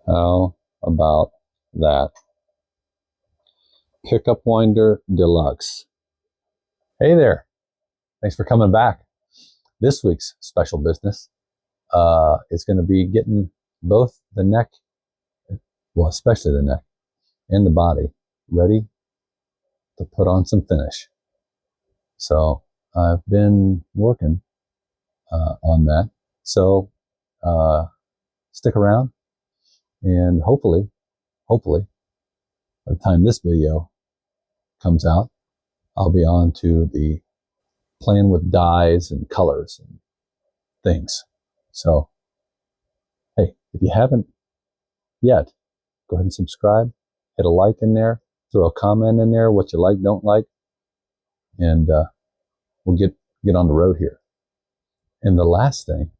How about that? Pickup winder deluxe. Hey there. Thanks for coming back. This week's special business is going to be getting both the neck, well, especially the neck and the body, ready to put on some finish. So I've been working on that. So stick around, and hopefully, by the time this video comes out, I'll be on to the playing with dyes and colors and things. So, hey, if you haven't yet, go ahead and subscribe, hit a like in there, throw a comment in there, what you like, don't like, and we'll get on the road here. And the last thing,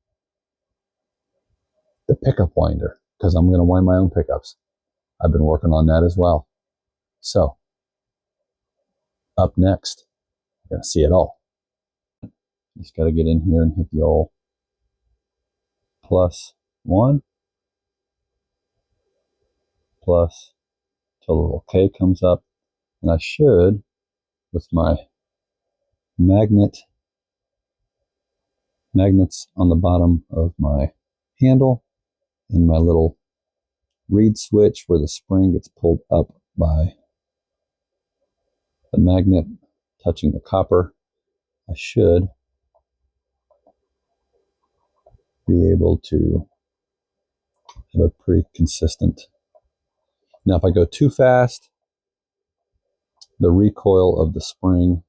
the pickup winder, because I'm going to wind my own pickups. I've been working on that as well. So, up next, you're going to see it all. Just got to get in here and hit the old +1, plus till the little K comes up. And I should, with my magnets on the bottom of my handle and my little reed switch where the spring gets pulled up by the magnet touching the copper, I should be able to have a pretty consistent. Now, if I go too fast, the recoil of the spring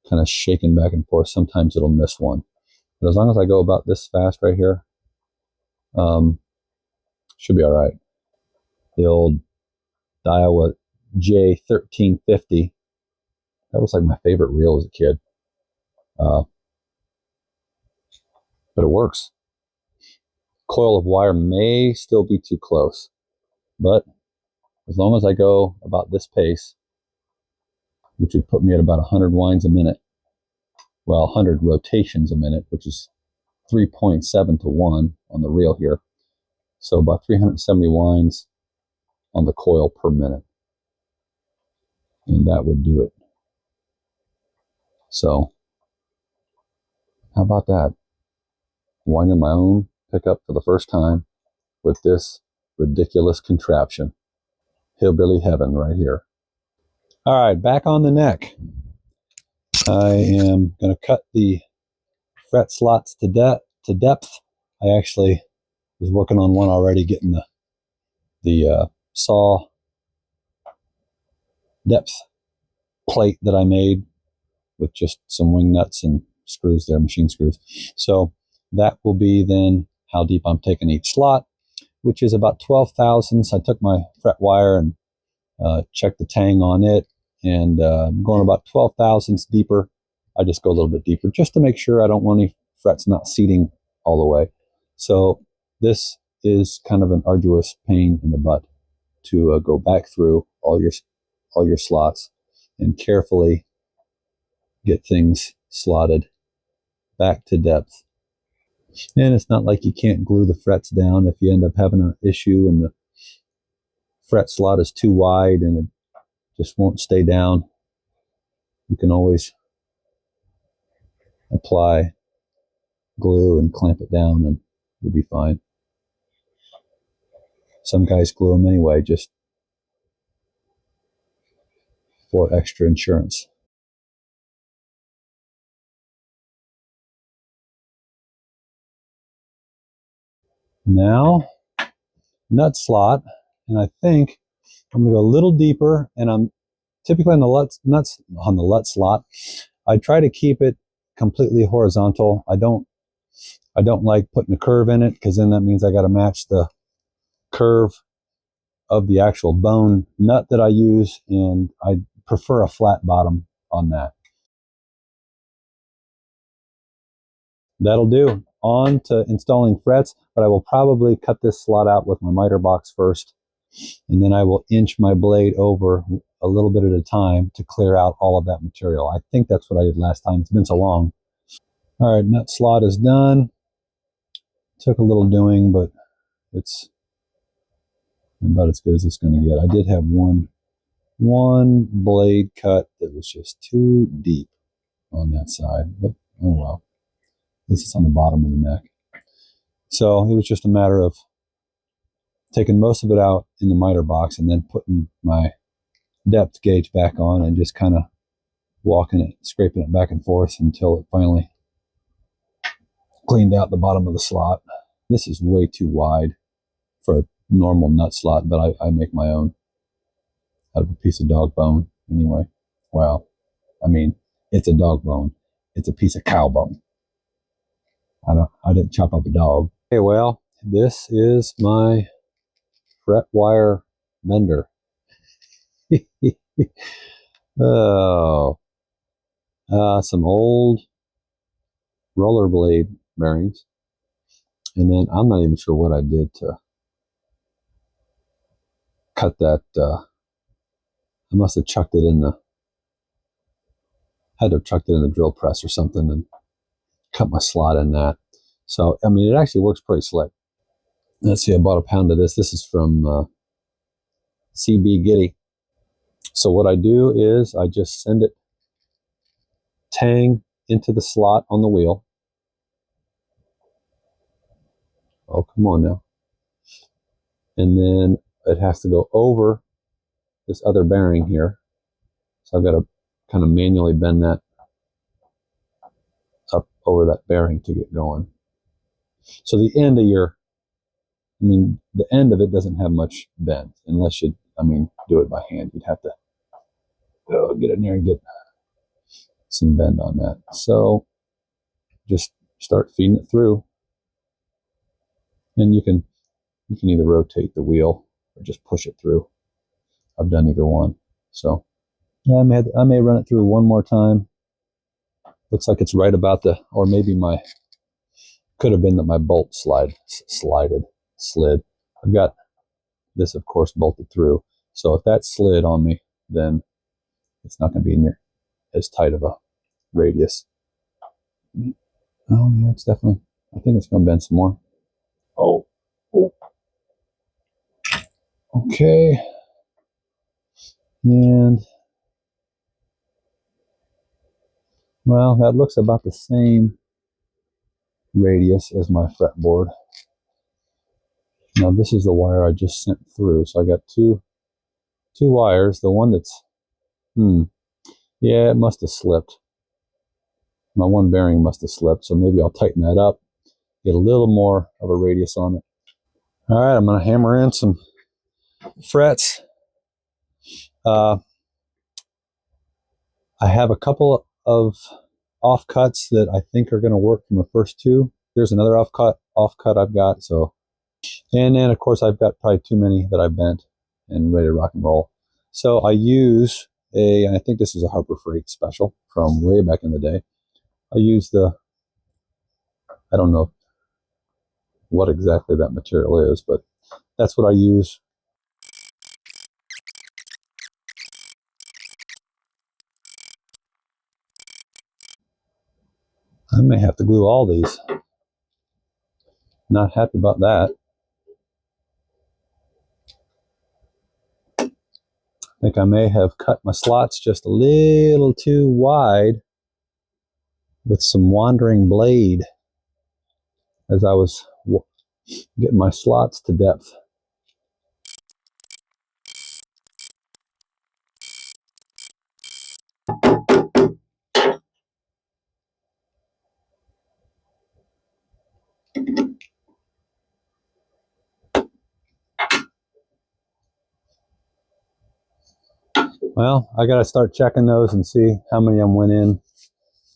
kind of shaking back and forth. Sometimes it'll miss one. But as long as I go about this fast right here, should be all right. The old Daiwa J1350. That was like my favorite reel as a kid. But it works. Coil of wire may still be too close, but as long as I go about this pace, which would put me at about 100 winds a minute, well, 100 rotations a minute, which is 3.7 to 1 on the reel here. So about 370 winds on the coil per minute. And that would do it. So, how about that? Winding my own pickup for the first time with this ridiculous contraption. Hillbilly heaven right here. All right, back on the neck. I am going to cut the fret slots to depth. I actually was working on one already, getting the saw depth plate that I made with just some wing nuts and screws there, machine screws. So that will be then how deep I'm taking each slot, which is about 12 thousandths. I took my fret wire and checked the tang on it, and going about 12 thousandths deeper. I just go a little bit deeper just to make sure I don't want any frets not seating all the way. So this is kind of an arduous pain in the butt to go back through all your slots and carefully get things slotted back to depth. And it's not like you can't glue the frets down if you end up having an issue and the fret slot is too wide and it just won't stay down. You can always apply glue and clamp it down and you'll be fine. Some guys glue them anyway, just for extra insurance. Now, nut slot, and I think I'm going to go a little deeper, and I'm typically on the nuts on the LUT slot. I try to keep it completely horizontal. I don't like putting a curve in it because then that means I got to match the curve of the actual bone nut that I use, and I prefer a flat bottom on that. That'll do. On to installing frets, but I will probably cut this slot out with my miter box first, and then I will inch my blade over a little bit at a time to clear out all of that material. I think that's what I did last time. It's been so long. All right, nut slot is done. Took a little doing, but it's about as good as it's going to get. I did have one blade cut that was just too deep on that side, but oh well. This is on the bottom of the neck. So it was just a matter of taking most of it out in the miter box and then putting my depth gauge back on and just kind of walking it, scraping it back and forth until it finally cleaned out the bottom of the slot. This is way too wide for a normal nut slot, but I make my own out of a piece of dog bone anyway. Well, I mean, it's a dog bone. It's a piece of cow bone. I didn't chop up a dog. Okay, well, this is my fret wire mender. Oh, some old rollerblade bearings. And then I'm not even sure what I did to cut that. I must have chucked it in had to have chucked it in the drill press or something and cut my slot in that. So, I mean, it actually works pretty slick. Let's see, I bought a pound of this. This is from CB Giddy. So what I do is I just send it tang into the slot on the wheel. Oh, come on now. And then it has to go over this other bearing here. So I've got to kind of manually bend that up over that bearing to get going. So the end of the end of it doesn't have much bend unless you, do it by hand. You'd have to get in there and get some bend on that. So just start feeding it through. And you can either rotate the wheel or just push it through. I've done either one. So yeah, I may run it through one more time. Looks like it's right about or maybe could have been that my bolt slid. I've got this, of course, bolted through. So if that slid on me, then it's not going to be near as tight of a radius. Oh yeah, it's definitely, I think it's going to bend some more. Oh. Okay. And well, that looks about the same radius as my fretboard. Now this is the wire I just sent through. So I got two wires. The one that's, yeah, it must have slipped. My one bearing must have slipped. So maybe I'll tighten that up, get a little more of a radius on it. All right, I'm going to hammer in some frets. I have a couple of offcuts that I think are going to work from the first two. There's another offcut I've got. So, and then of course I've got probably too many that I bent and ready to rock and roll. So I use I think this is a Harbor Freight special from way back in the day. I use I don't know what exactly that material is, but that's what I use. I may have to glue all these. Not happy about that. I think I may have cut my slots just a little too wide with some wandering blade as I was getting my slots to depth. Well, I got to start checking those and see how many of them went in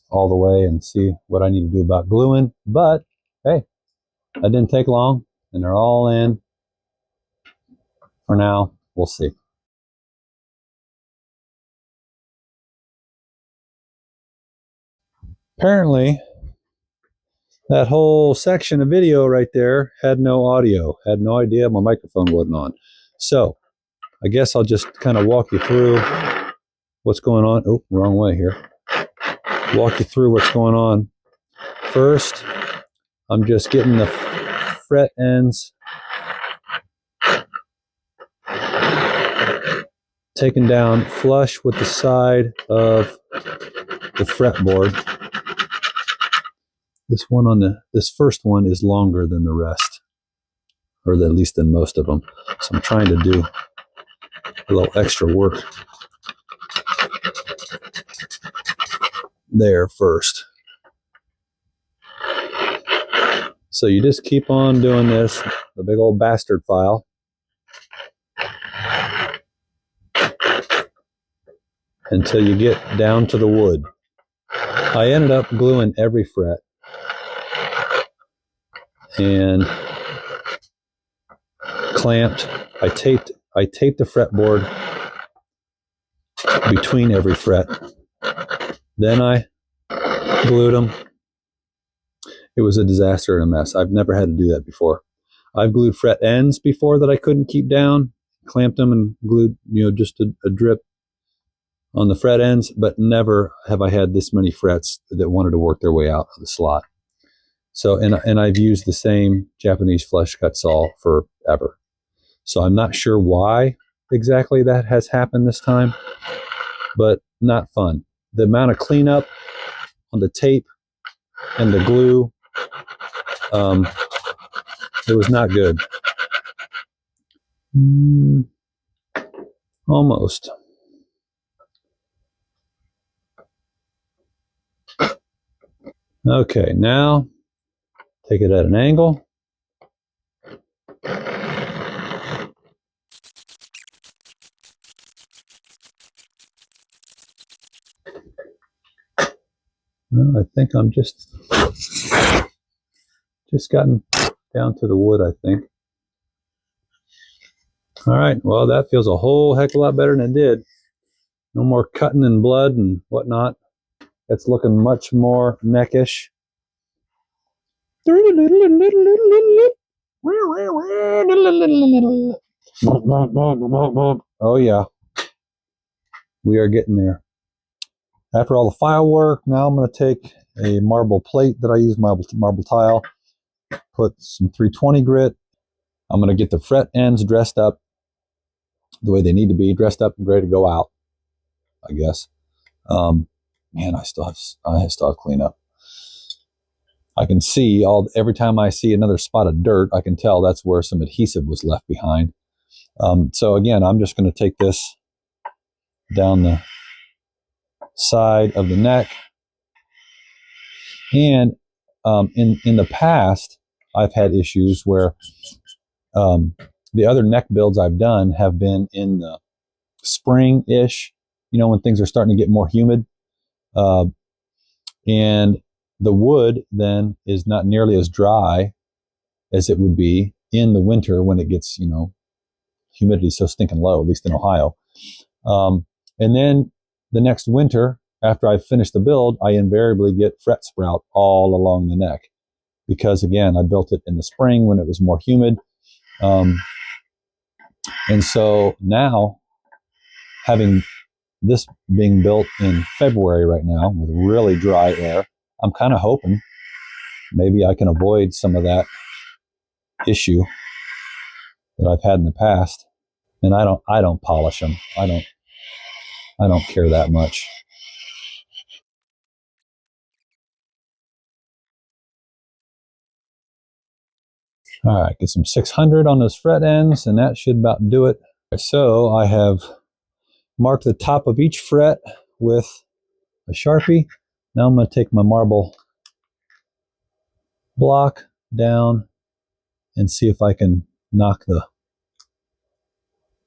all the way and see what I need to do about gluing. But hey, that didn't take long and they're all in for now. We'll see. Apparently, that whole section of video right there had no audio. Had no idea my microphone wasn't on. So I guess I'll just kind of walk you through what's going on. Oh, wrong way here. Walk you through what's going on. First, I'm just getting the fret ends taken down flush with the side of the fretboard. This first one is longer than the rest, or at least than most of them. So I'm trying to do a little extra work there first. So you just keep on doing this, the big old bastard file, until you get down to the wood. I ended up gluing every fret and clamped. I taped the fretboard between every fret. Then I glued them. It was a disaster and a mess. I've never had to do that before. I've glued fret ends before that I couldn't keep down, clamped them and glued, just a drip on the fret ends, but never have I had this many frets that wanted to work their way out of the slot. So, and I've used the same Japanese flush cut saw forever. So I'm not sure why exactly that has happened this time, but not fun. The amount of cleanup on the tape and the glue, it was not good. Almost. Okay, now take it at an angle. Well, I think I'm just gotten down to the wood, I think. All right, well, that feels a whole heck of a lot better than it did. No more cutting and blood and whatnot. It's looking much more neckish. Oh yeah, we are getting there. After all the file work, now I'm going to take a marble plate that I use, marble tile, put some 320 grit. I'm going to get the fret ends dressed up the way they need to be, dressed up and ready to go out, I guess. Man, I still have cleanup. I can see every time I see another spot of dirt, I can tell that's where some adhesive was left behind. So again, I'm just going to take this down the side of the neck. And in the past, I've had issues where the other neck builds I've done have been in the spring-ish, when things are starting to get more humid. And the wood then is not nearly as dry as it would be in the winter when it gets, humidity so stinking low, at least in Ohio. And then the next winter, after I've finished the build, I invariably get fret sprout all along the neck because, again, I built it in the spring when it was more humid. And so now, having this being built in February right now with really dry air, I'm kind of hoping maybe I can avoid some of that issue that I've had in the past. And I don't polish them. I don't care that much. All right, get some 600 on those fret ends, and that should about do it. So I have marked the top of each fret with a Sharpie. Now I'm going to take my marble block down and see if I can knock the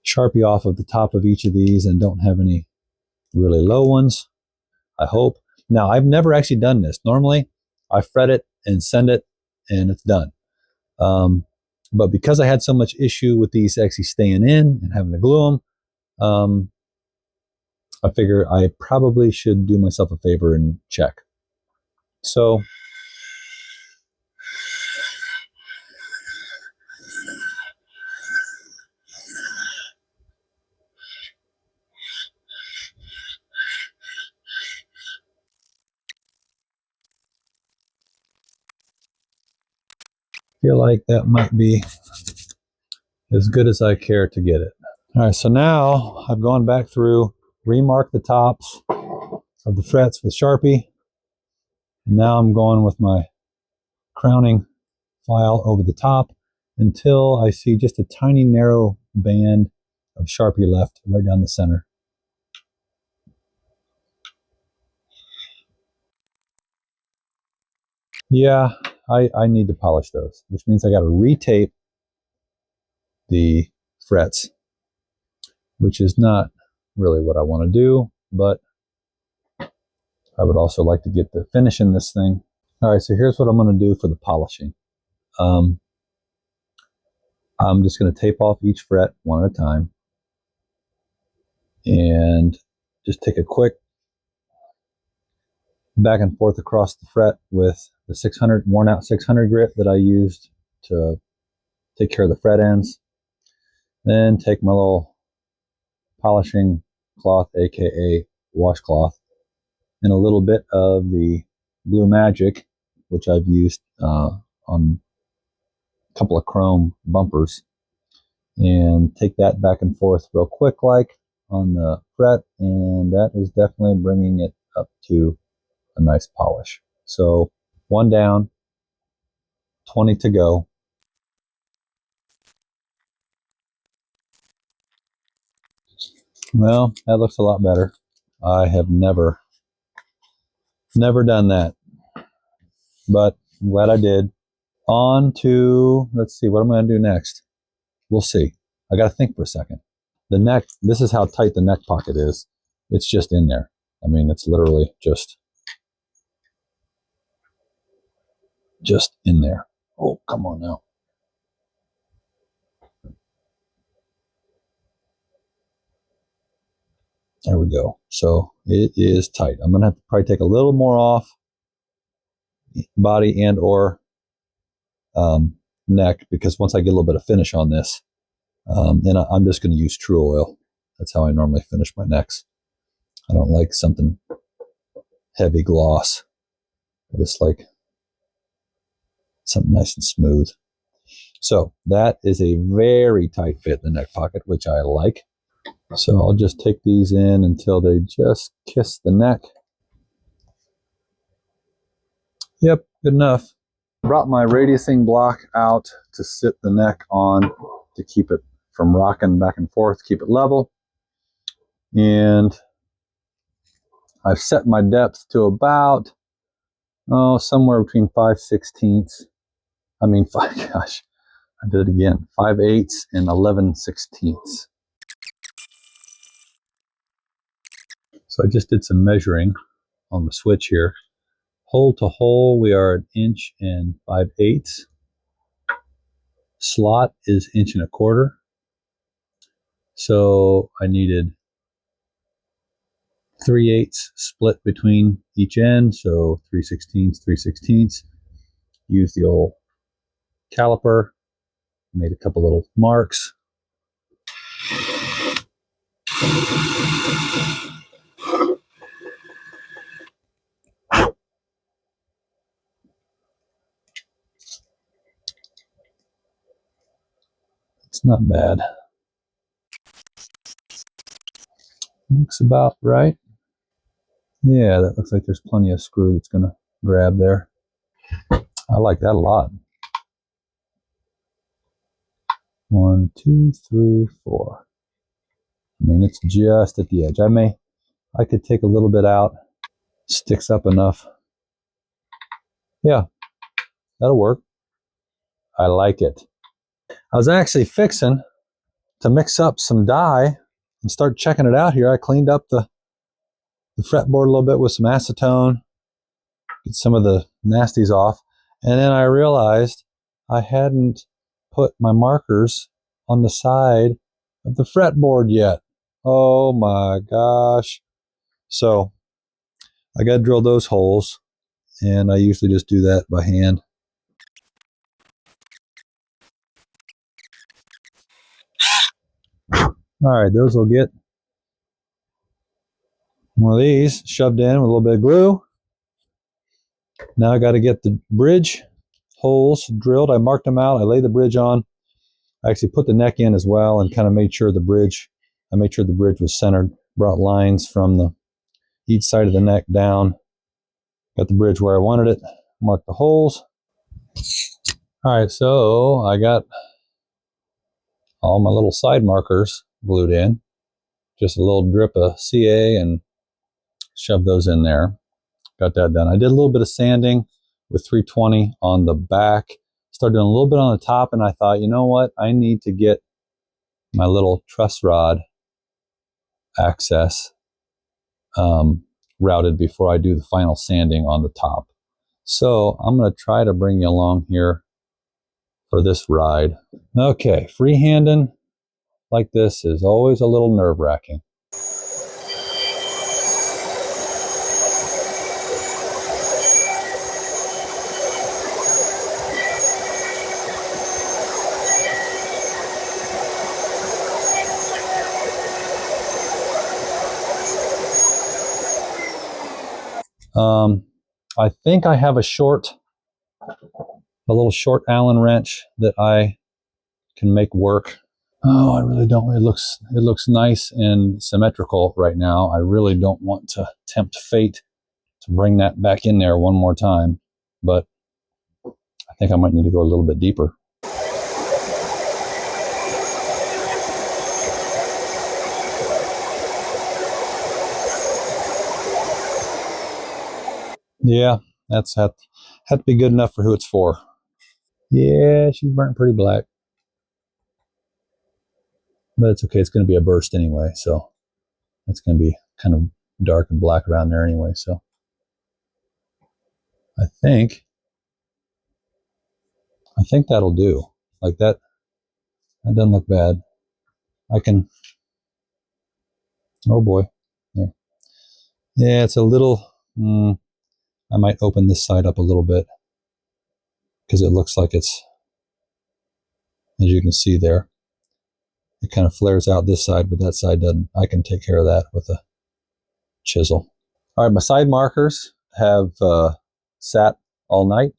Sharpie off of the top of each of these and don't have any really low ones, I hope. Now, I've never actually done this. Normally, I fret it and send it, and it's done. But because I had so much issue with these actually staying in and having to glue them, I figure I probably should do myself a favor and check. So I feel like that might be as good as I care to get it. All right, so now I've gone back through, remarked the tops of the frets with Sharpie, and now I'm going with my crowning file over the top until I see just a tiny narrow band of Sharpie left right down the center. Yeah, I need to polish those, which means I got to retape the frets, which is not really what I want to do, but I would also like to get the finish in this thing. All right, so here's what I'm going to do for the polishing. I'm just going to tape off each fret one at a time and just take a quick back and forth across the fret with the 600 worn out 600 grit that I used to take care of the fret ends. Then take my little polishing cloth, aka washcloth, and a little bit of the Blue Magic, which I've used on a couple of chrome bumpers, and take that back and forth real quick like on the fret, and that is definitely bringing it up to a nice polish. So 1 down, 20 to go. Well, that looks a lot better. I have never done that, but I'm glad I did. On to, let's see, what am I going to do next? We'll see. I got to think for a second. The neck, this is how tight the neck pocket is. It's just in there. I mean, it's literally just in there. Oh, come on now. There we go. So it is tight. I'm going to have to probably take a little more off body and or neck, because once I get a little bit of finish on this, and I'm just going to use True Oil. That's how I normally finish my necks. I don't like something heavy gloss. I just like something nice and smooth. So that is a very tight fit in the neck pocket, which I like. So I'll just take these in until they just kiss the neck. Yep, good enough. Brought my radiusing block out to sit the neck on to keep it from rocking back and forth, keep it level. And I've set my depth to about, somewhere between 5/16. I mean, gosh, I did it again. 5/8 and 11/16. So I just did some measuring on the switch here. Hole to hole, we are 1 inch and 5/8. Slot is 1.25 inches. So I needed 3/8 split between each end. So 3/16, 3/16. Use the old caliper. Made a couple little marks. It's not bad. Looks about right. Yeah, that looks like there's plenty of screw that's going to grab there. I like that a lot. 1, 2, 3, 4. I mean, it's just at the edge. I could take a little bit out. Sticks up enough. Yeah, that'll work. I like it. I was actually fixing to mix up some dye and start checking it out here. I cleaned up the fretboard a little bit with some acetone, get some of the nasties off, and then I realized I hadn't put my markers on the side of the fretboard yet. Oh my gosh. So I got to drill those holes, and I usually just do that by hand. All right, those will get one of these shoved in with a little bit of glue. Now I got to get the bridge holes drilled. I marked them out. I laid the bridge on. I actually put the neck in as well and kind of made sure the bridge was centered. Brought lines from each side of the neck down. Got the bridge where I wanted it. Marked the holes. All right, so I got all my little side markers glued in. Just a little drip of CA and shoved those in there. Got that done. I did a little bit of sanding with 320 on the back. Started doing a little bit on the top, and I thought, you know what? I need to get my little truss rod access routed before I do the final sanding on the top. So I'm going to try to bring you along here for this ride. Okay, freehanding like this is always a little nerve-wracking. I think I have a little short Allen wrench that I can make work. Oh, I really don't. It looks nice and symmetrical right now. I really don't want to tempt fate to bring that back in there one more time, but I think I might need to go a little bit deeper. Yeah, that's had to be good enough for who it's for. Yeah, she's burnt pretty black. But it's okay. It's going to be a burst anyway, so it's going to be kind of dark and black around there anyway. So I think that'll do. Like that doesn't look bad. I can. Oh boy. Yeah, yeah, it's a little. I might open this side up a little bit because it looks like it's, as you can see there, it kind of flares out this side, but that side doesn't. I can take care of that with a chisel. All right, my side markers have sat all night.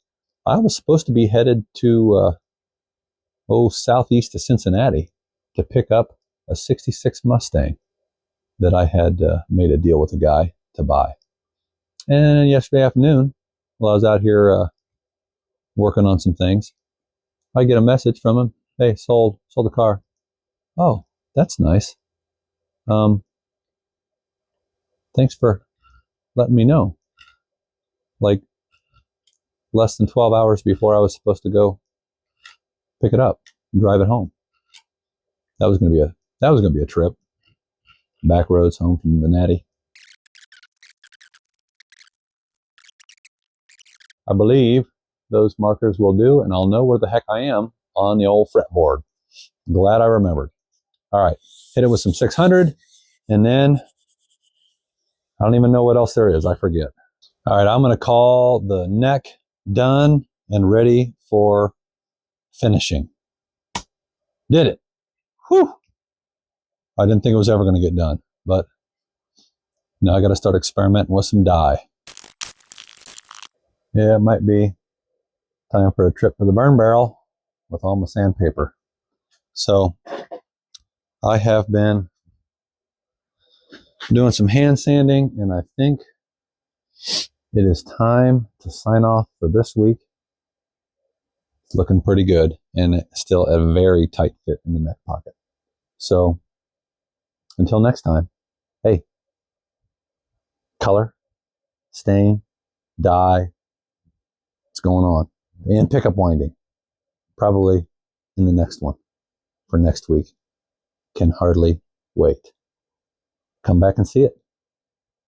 I was supposed to be headed to southeast of Cincinnati to pick up a '66 Mustang that I had made a deal with a guy to buy. And yesterday afternoon, while I was out here working on some things, I get a message from him. Hey, sold the car. Oh, that's nice. Thanks for letting me know. Like less than 12 hours before I was supposed to go pick it up and drive it home. That was gonna be a trip. Back roads home from the Natty. I believe those markers will do, and I'll know where the heck I am on the old fretboard. Glad I remembered. All right, hit it with some 600, and then I don't even know what else there is. I forget. All right, I'm going to call the neck done and ready for finishing. Did it. Whew. I didn't think it was ever going to get done, but now I got to start experimenting with some dye. Yeah, it might be time for a trip to the burn barrel with all my sandpaper. So I have been doing some hand sanding, and I think it is time to sign off for this week. It's looking pretty good, and it's still a very tight fit in the neck pocket. So until next time, hey, color, stain, dye, what's going on? And pickup winding, probably in the next one for next week. Can hardly wait. Come back and see it.